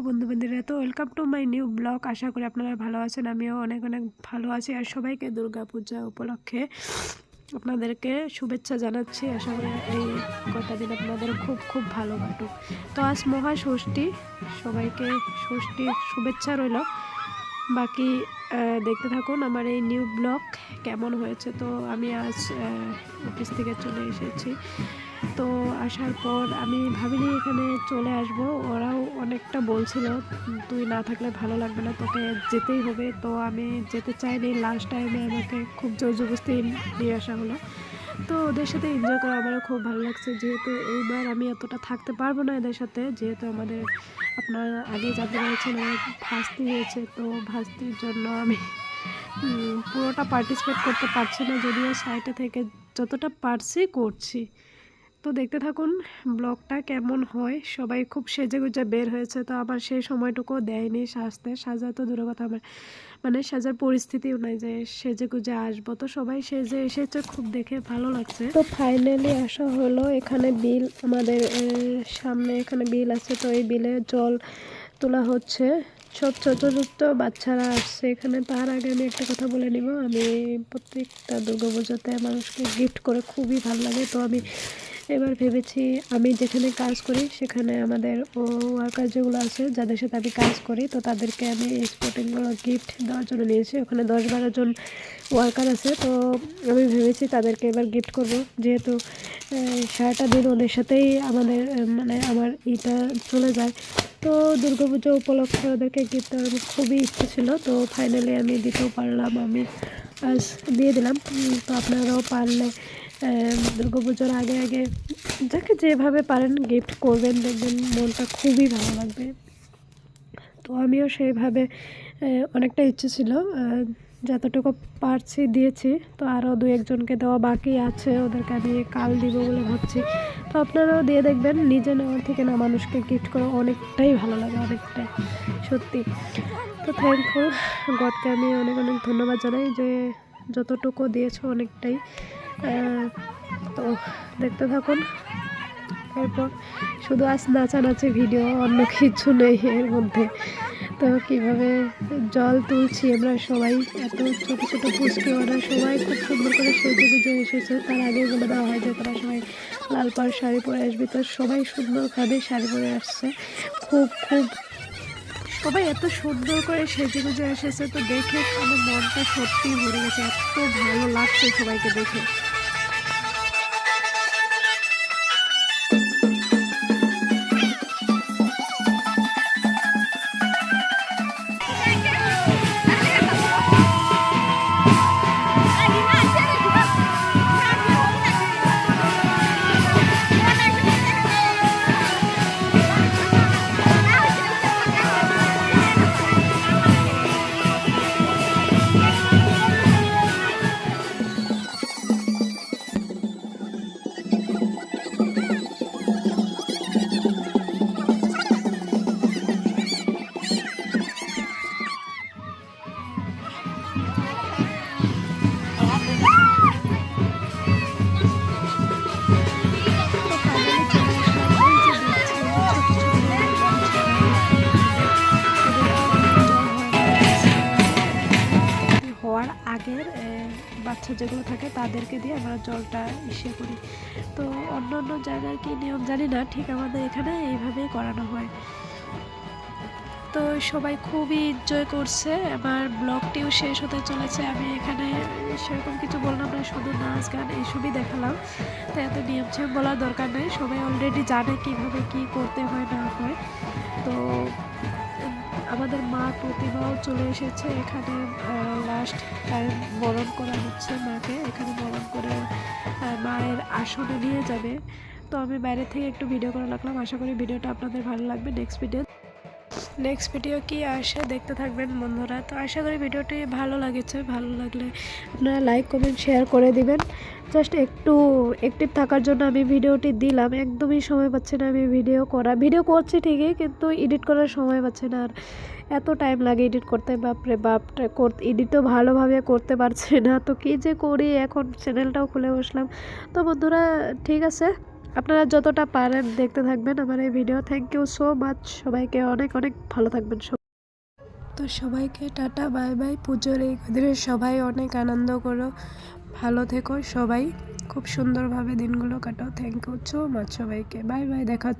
বন্ধুবান্ধবীরা, তো welcome to my new blog. আশা করি আপনারা ভালো আছেন, আমিও অনেক অনেক ভালো আছি। আর সবাইকে দুর্গা পূজা উপলক্ষে আপনাদেরকে শুভেচ্ছা জানাচ্ছি। আশা করি এই কটা দিন আপনাদের খুব খুব ভালো কাটুক। তো আজ মহা ষষ্ঠী, সবাইকে ষষ্ঠীর শুভেচ্ছা রইল। বাকি দেখতে থাকুন আমার এই নিউ ব্লগ কেমন হয়েছে। তো আমি আজ অফিস থেকে চলে এসেছি। তো আসার পর আমি ভাবিনি এখানে চলে আসব। ওরাও অনেকটা বলছিল তুই না থাকলে ভালো লাগবে না, তোকে যেতেই হবে। তো আমি যেতে চাইনি, লাস্ট টাইমে আমাকে খুব জোর জবরদস্তি নিয়ে আসা হলো। তো ওদের সাথে এনজয় করা আমারও খুব ভালো লাগছে, যেহেতু এইবার আমি এতটা থাকতে পারবো না এদের সাথে, যেহেতু আমাদের আপনারা আগে জানতে পেরেছেন আমার ভাস্তি হয়েছে। তো ভাস্তির জন্য আমি পুরোটা পার্টিসিপেট করতে পারছি না, যদিও সাইডে থেকে যতটা পারছি করছি। তো দেখতে থাকুন ব্লগটা কেমন হয়। সবাই খুব সেজে গুজে বের হয়েছে, তো আমার সেই সময়টুকু দেয়নি সাজা তো দূরের কথা, আমার মানে সাজার পরিস্থিতিও নাই যে সেজে গুজে আসবো। তো সবাই সেজে এসেছে, খুব দেখে ভালো লাগছে। তো ফাইনালি আসা হলো এখানে বিল, আমাদের সামনে এখানে বিল আছে। তো এই বিলে জল তোলা হচ্ছে, সব ছোট ছোট বাচ্চারা আসছে এখানে। তার আগে আমি একটা কথা বলে নিব, আমি প্রত্যেকটা দুর্গাপূজাতে মানুষকে গিফট করে খুবই ভালো লাগে। তো আমি এবার ভেবেছি, আমি যেখানে কাজ করি সেখানে আমাদের ওয়ার্কার যেগুলো আছে, যাদের সাথে আমি কাজ করি, তো তাদেরকে আমি স্পোর্টিংগুলো গিফট দেওয়ার জন্য নিয়েছি। ওখানে 10-12 জন ওয়ার্কার আছে। তো আমি ভেবেছি তাদেরকে এবার গিফট করব, যেহেতু সারাটা দিন ওদের সাথেই আমাদের মানে আমার ইটা চলে যায়। তো দুর্গাপুজো উপলক্ষে ওদেরকে গিফট দেওয়ার খুবই ইচ্ছে ছিল। তো ফাইনালি আমি দিতেও পারলাম, আমি আজ দিয়ে দিলাম। তো আপনারাও পারলে দুর্গাপুজোর আগে আগে যাকে যেভাবে পারেন গিফট করবেন, দেখবেন মনটা খুবই ভালো লাগবে। তো আমিও সেইভাবে অনেকটা ইচ্ছে ছিল, যতটুকু পারছি দিয়েছি। তো আরও 2-1জনকে দেওয়া বাকি আছে, ওদেরকে আমি কাল দিব বলে ভাবছি। তো আপনারাও দিয়ে দেখবেন, নিজে নেওয়ার থেকে না মানুষকে গিফট করা অনেকটাই ভালো লাগে, অনেকটাই সত্যি। তো থ্যাঙ্কফুল গডকে আমি অনেক অনেক ধন্যবাদ জানাই যে যতটুকু দিয়েছো অনেকটাই। তো দেখতে থাকুন। এরপর শুধু আজ নাচানাচি ভিডিও, অন্য কিছু নেই এর মধ্যে। তো কীভাবে জল তুলছি আমরা সবাই, এত ছোটো ছোটো পুচকে, ওরা সবাই খুব সুন্দর করে সেজে গুজে এসেছে। তার আগে বলে দেওয়া হয় যে তারা সবাই লাল পাড় শাড়ি পরে আসবে। তো সবাই সুন্দরভাবে শাড়ি পরে আসছে, খুব খুব সবাই এত সুন্দর করে সেজে গুজে এসেছে। তো দেখে আমার মনটা সত্যিই ভরে গেছে, এত ভালো লাগছে সবাইকে দেখে। আগের বাচ্চা যেগুলো থাকে তাদেরকে দিয়ে আমরা জলটা ইসে করি। তো অন্য অন্য জায়গার কি নিয়ম জানি না, ঠিক আমাদের এখানে এইভাবেই করানো হয়। তো সবাই খুবই এনজয় করছে। আমার ব্লগটিও শেষ হতে চলেছে। আমি এখানে সেরকম কিছু বললাম না, শুধু নাচ গান এইসবই দেখালাম। তো এত নিয়ম ছিয়ম বলার দরকার নেই, সবাই অলরেডি জানে কীভাবে কী করতে হয় না হয়। তো আমাদের মা প্রতিমাও চলে এসেছে এখানে, লাস্ট টাইম বরণ করা হচ্ছে মাকে। এখানে বরণ করে মায়ের আসনে নিয়ে যাবে। তো আমি বাইরে থেকে একটু ভিডিও করে রাখলাম, আশা করি ভিডিওটা আপনাদের ভালো লাগবে। নেক্সট ভিডিও কি আসে দেখতে থাকবেন বন্ধুরা। তো আশা করি ভিডিওটি ভালো লাগেছে, ভালো লাগলে আপনারা লাইক কমেন্ট শেয়ার করে দিবেন। জাস্ট একটু অ্যাক্টিভ থাকার জন্য আমি ভিডিওটি দিলাম, একদমই সময় পাচ্ছি না আমি ভিডিও করছি ঠিকই, কিন্তু এডিট করার সময় পাচ্ছি না। আর এত টাইম লাগে এডিট করতে, বাপরে বাপ, এডিটও ভালোভাবে করতে পারছি না। তো কী যে করি, এখন চ্যানেলটাও খুলে বসলাম। তো বন্ধুরা ঠিক আছে, আপনারা যতটা পারেন দেখতে থাকবেন আমার এই video. Thank you so much, সবাইকে অনেক অনেক ভালো থাকবেন। তো সবাইকে টাটা বাই বাই। পুজোর এই দিনে সবাই অনেক আনন্দ করো, ভালো থেকো, সবাই খুব সুন্দরভাবে দিনগুলো কাটাও। থ্যাংক ইউ সো মাচ সবাইকে, বাই বাই, দেখা